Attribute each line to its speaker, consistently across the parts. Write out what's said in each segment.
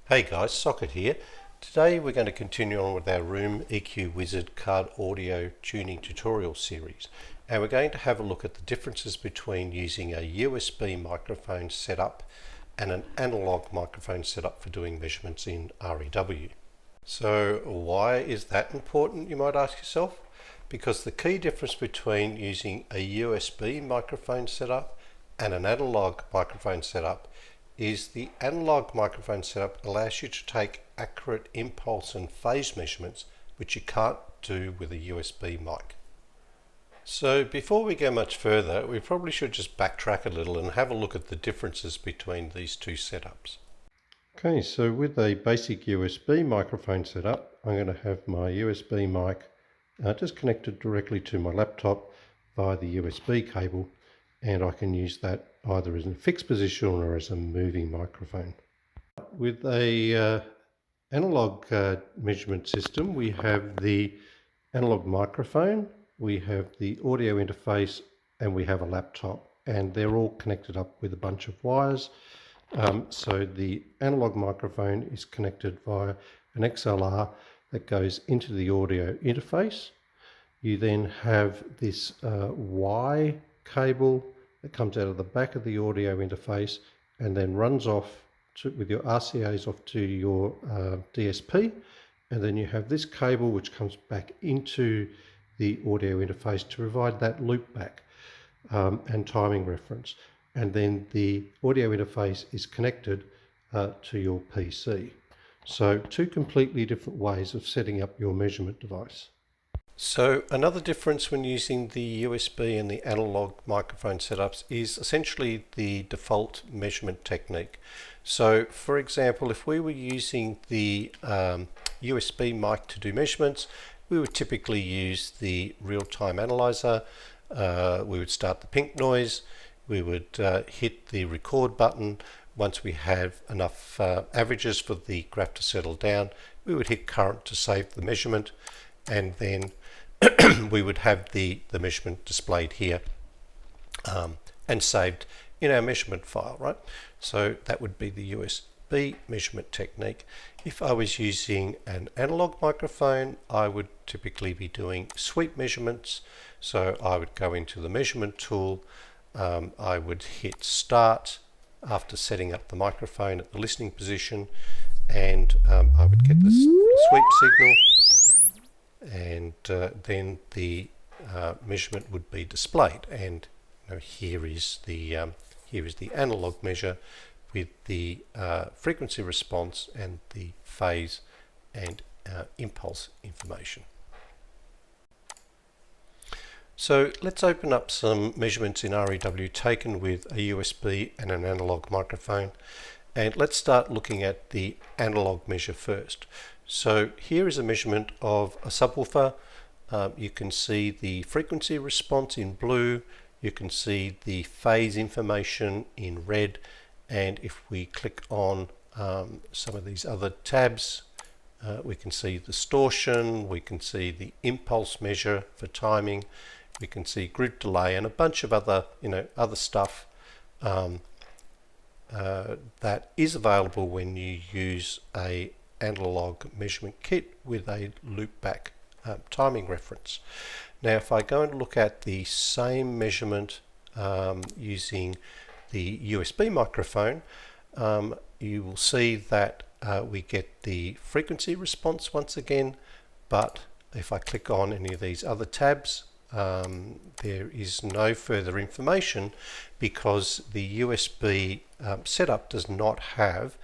Speaker 1: Hey guys, Socket here. Today we're going to continue on with our Room EQ Wizard card audio tuning tutorial series, and we're going to have a look at the differences between using a USB microphone setup and an analog microphone setup for doing measurements in REW. So why is that important, you might ask yourself? Because the key difference between using a USB microphone setup and an analog microphone setup is the analog microphone setup allows you to take accurate impulse and phase measurements, which you can't do with a USB mic. So before we go much further, we probably should just backtrack a little and have a look at the differences between these two setups. Okay, so with a basic USB microphone setup, I'm going to have my USB mic just connected directly to my laptop via the USB cable, and I can use that either as a fixed position or as a moving microphone. With a analog measurement system, we have the analog microphone, we have the audio interface, and we have a laptop, and they're all connected up with a bunch of wires. So the analog microphone is connected via an XLR that goes into the audio interface. You then have this Y cable that comes out of the back of the audio interface and then runs off with your RCAs off to your DSP, and then you have this cable which comes back into the audio interface to provide that loop back and timing reference, and then the audio interface is connected to your PC. So two completely different ways of setting up your measurement device. So another difference when using the USB and the analog microphone setups is essentially the default measurement technique. So for example, if we were using the USB mic to do measurements, we would typically use the real-time analyzer. We would start the pink noise, we would hit the record button. Once we have enough averages for the graph to settle down, we would hit current to save the measurement, and then we would have the measurement displayed here and saved in our measurement file, right? So that would be the USB measurement technique. If I was using an analog microphone, I would typically be doing sweep measurements. So I would go into the measurement tool, I would hit start after setting up the microphone at the listening position, and I would get this sweep signal, and then the measurement would be displayed. And here is the analog measure with the frequency response and the phase and impulse information. So let's open up some measurements in REW taken with a USB and an analog microphone, and let's start looking at the analog measure first. So here is a measurement of a subwoofer. You can see the frequency response in blue, you can see the phase information in red, and if we click on some of these other tabs, we can see distortion, we can see the impulse measure for timing, we can see group delay, and a bunch of other other stuff that is available when you use a analog measurement kit with a loopback timing reference. Now if I go and look at the same measurement using the USB microphone, you will see that we get the frequency response once again, but if I click on any of these other tabs, there is no further information because the USB setup does not have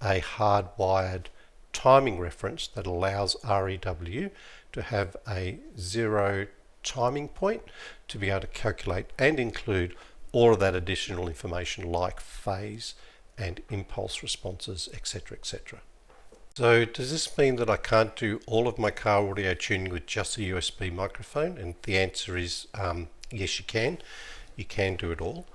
Speaker 1: a hardwired timing reference that allows REW to have a zero timing point to be able to calculate and include all of that additional information like phase and impulse responses, etc., etc. So does this mean that I can't do all of my car audio tuning with just a USB microphone? And the answer is yes, you can. You can do it all.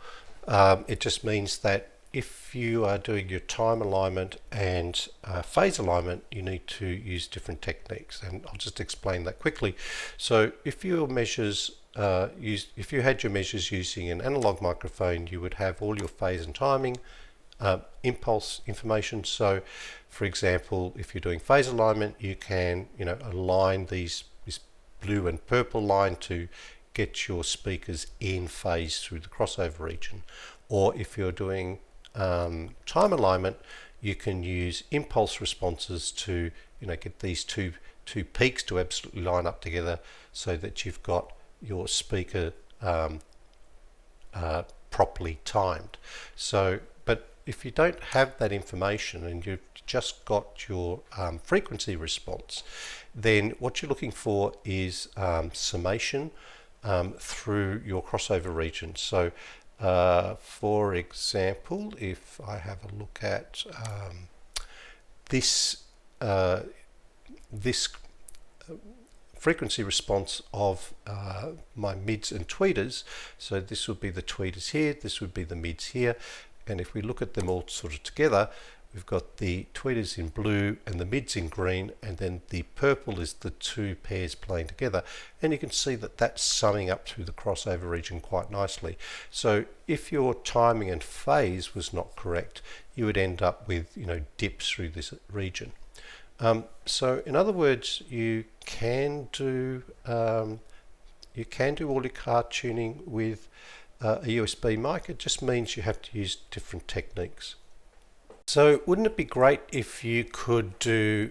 Speaker 1: It just means that if you are doing your time alignment and phase alignment, you need to use different techniques, and I'll just explain that quickly. So if your measures if you had your measures using an analog microphone, you would have all your phase and timing impulse information. So for example, if you're doing phase alignment, you can align this blue and purple line to get your speakers in phase through the crossover region. Or if you're doing time alignment, you can use impulse responses to get these two peaks to absolutely line up together, so that you've got your speaker properly timed. So, but if you don't have that information and you've just got your frequency response, then what you're looking for is summation through your crossover region. So for example, if I have a look at this frequency response of my mids and tweeters, so this would be the tweeters here, this would be the mids here, and if we look at them all sort of together, we've got the tweeters in blue and the mids in green, and then the purple is the two pairs playing together, and you can see that that's summing up through the crossover region quite nicely. So if your timing and phase was not correct, you would end up with dips through this region. So in other words, you can do all your card tuning with a USB mic. It just means you have to use different techniques. So wouldn't it be great if you could do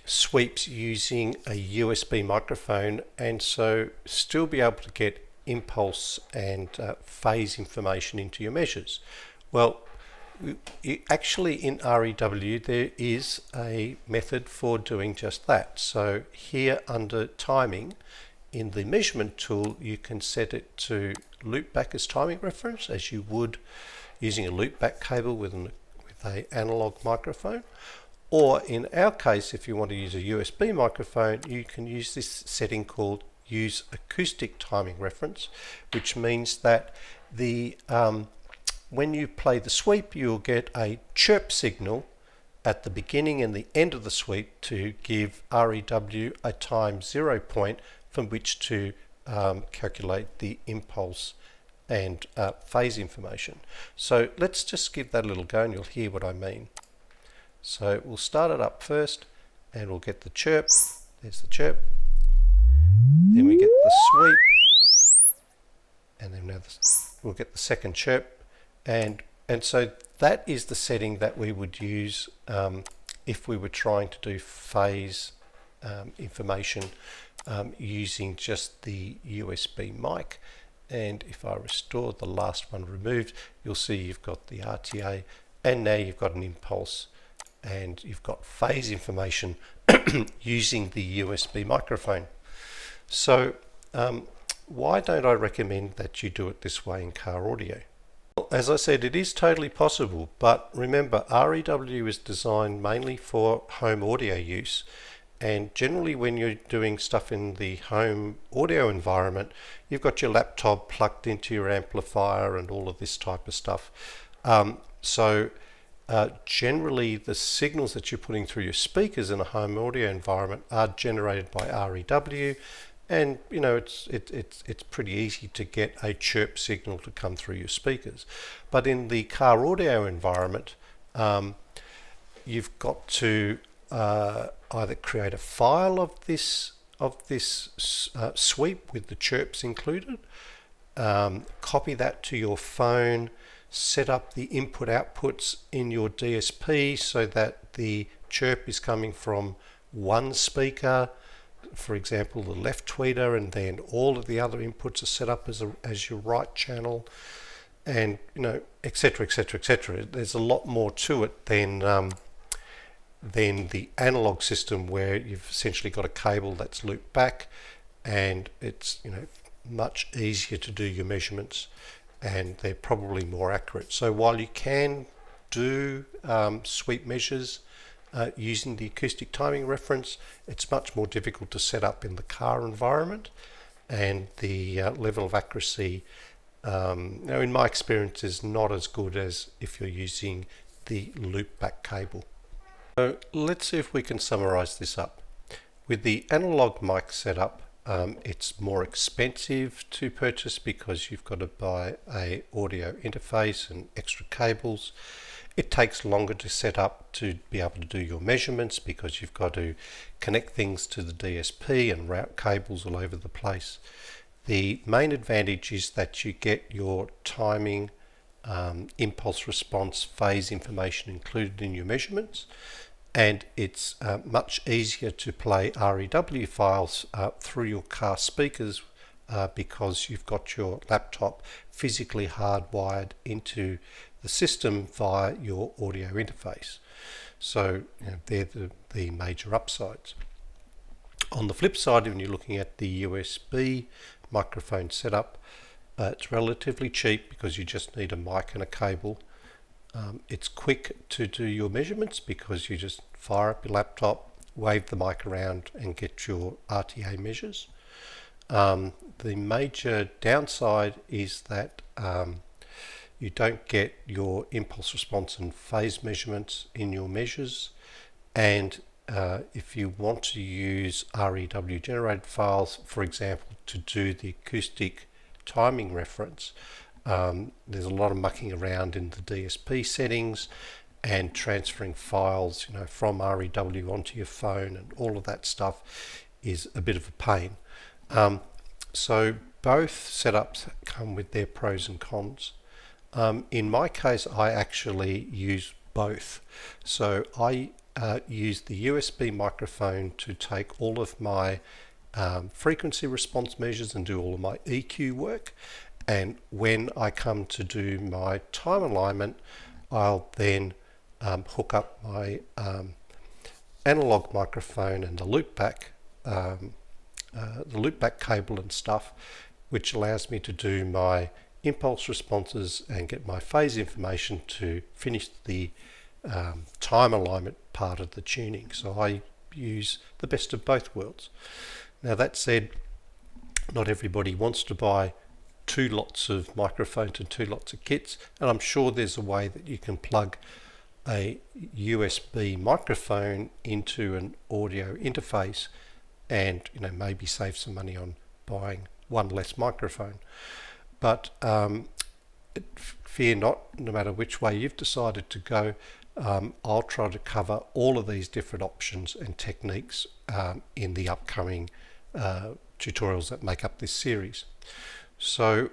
Speaker 1: sweeps using a USB microphone, and so still be able to get impulse and phase information into your measures? Well, actually in REW there is a method for doing just that. So here under timing, in the measurement tool, you can set it to loop back as timing reference, as you would using a loop back cable with an analog microphone. Or in our case, if you want to use a USB microphone, you can use this setting called use acoustic timing reference, which means that the when you play the sweep, you'll get a chirp signal at the beginning and the end of the sweep to give REW a time 0 point from which to calculate the impulse and phase information. So let's just give that a little go and you'll hear what I mean. So we'll start it up first and we'll get the chirp. There's the chirp. Then we get the sweep, and then we'll get the second chirp. And so that is the setting that we would use if we were trying to do phase information using just the USB mic. And if I restore the last one removed, you'll see you've got the RTA, and now you've got an impulse and you've got phase information using the USB microphone. So why don't I recommend that you do it this way in car audio? Well, as I said, it is totally possible, but remember, REW is designed mainly for home audio use, and generally when you're doing stuff in the home audio environment, you've got your laptop plugged into your amplifier and all of this type of stuff. Generally the signals that you're putting through your speakers in a home audio environment are generated by REW, and it's pretty easy to get a chirp signal to come through your speakers. But in the car audio environment, you've got to either create a file of this sweep with the chirps included, copy that to your phone, set up the input outputs in your DSP so that the chirp is coming from one speaker, for example the left tweeter, and then all of the other inputs are set up as your right channel, and etc, etc, etc. There's a lot more to it than the analog system, where you've essentially got a cable that's looped back, and it's much easier to do your measurements, and they're probably more accurate. So while you can do sweep measures using the acoustic timing reference, it's much more difficult to set up in the car environment, and the level of accuracy, in my experience, is not as good as if you're using the loop back cable. So let's see if we can summarize this up. With the analog mic setup, it's more expensive to purchase because you've got to buy a audio interface and extra cables. It takes longer to set up to be able to do your measurements because you've got to connect things to the DSP and route cables all over the place. The main advantage is that you get your timing, impulse response, phase information included in your measurements, and it's much easier to play REW files through your car speakers because you've got your laptop physically hardwired into the system via your audio interface. So they're the major upsides. On the flip side, when you're looking at the USB microphone setup, it's relatively cheap because you just need a mic and a cable. It's quick to do your measurements because you just fire up your laptop, wave the mic around and get your RTA measures. The major downside is that you don't get your impulse response and phase measurements in your measures, and if you want to use REW generated files, for example, to do the acoustic timing reference, there's a lot of mucking around in the DSP settings and transferring files, from REW onto your phone, and all of that stuff is a bit of a pain. So both setups come with their pros and cons. In my case, I actually use both. So I use the USB microphone to take all of my frequency response measures and do all of my EQ work. And when I come to do my time alignment, I'll then hook up my analog microphone and the loopback cable and stuff, which allows me to do my impulse responses and get my phase information to finish the time alignment part of the tuning. So I use the best of both worlds. Now that said, not everybody wants to buy 2 lots of microphones and 2 lots of kits, and I'm sure there's a way that you can plug a USB microphone into an audio interface and maybe save some money on buying one less microphone. But fear not, no matter which way you've decided to go, I'll try to cover all of these different options and techniques in the upcoming tutorials that make up this series. So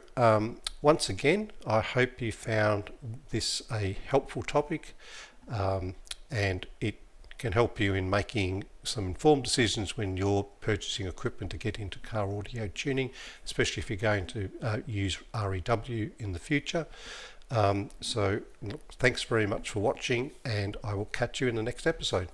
Speaker 1: once again, I hope you found this a helpful topic, and it can help you in making some informed decisions when you're purchasing equipment to get into car audio tuning, especially if you're going to use REW in the future. So thanks very much for watching, and I will catch you in the next episode.